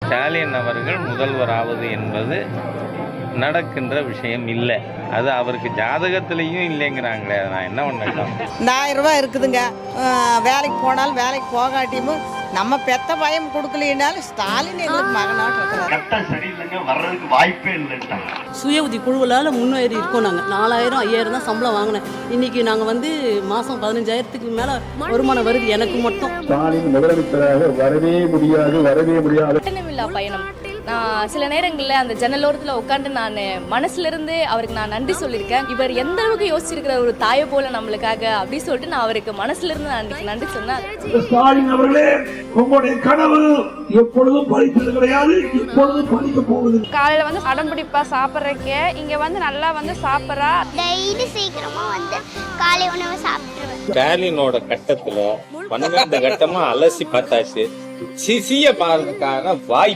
ஸ்டாலின் அவர்கள் முதல்வராவது என்பது நடக்கின்ற விஷயம் இல்லை. அது அவருக்கு ஜாதகத்திலையும் இல்லைங்கிறாங்களே. நான் என்ன பண்ணலாம்? இந்த 1000 ரூபாய் இருக்குதுங்க. வேலைக்கு போனாலும் வேலைக்கு போகாட்டியும் நம்ம பெத்த பயம் கொடுக்கலனாலும் ஸ்டாலின் எங்களுக்கு மகனாட்டு இருக்கிறார். கட்டம் சரியில்லைங்க, வர்றதுக்கு வாய்ப்பே இல்லைட்டாங்க. சுய உதவி குழுவிலால் முன்னேறி இருக்கோம். நாங்கள் 4000 5000 தான் சம்பளம் வாங்கினேன். இன்னைக்கு நாங்கள் மாதம் 15,000க்கு மேலே வருமானம் வருது எனக்கு மட்டும். ஸ்டாலின் முதலமைச்சராக வரவே முடியாது. கட்டணமில்லா பயணம். நான் சில நேரங்களில் அந்த ஜன்னலோரத்தில் உட்காந்து நான் மனசுலேருந்து அவருக்கு நான் நன்றி சொல்லியிருக்கேன். இவர் எந்த அளவுக்கு யோசிச்சிருக்கிற ஒரு தாயை போல நம்மளுக்காக அப்படி சொல்லிட்டு நான் அவருக்கு மனசுலேருந்து நான் நன்றி சொன்னேன். ஸ்டாலின் அவர்களே, உங்களுடைய கனவு எப்பொழுதும் பழித்தது கிடையாது, இப்பொழுதும் பழிக்க போகுது. காலையில அடம்பிடிப்பா சாப்பிட்றக்கே இங்க நல்லா சாப்பிட்றா. டெய்லி சீக்கிரமா காலை உணவு சாப்பிட்டுருவேன். ஸ்டாலினோட கட்டத்துல 12 கட்டமா அலசி பார்த்தாச்சு. சிசிய பாருக்கான வாய்ப்பு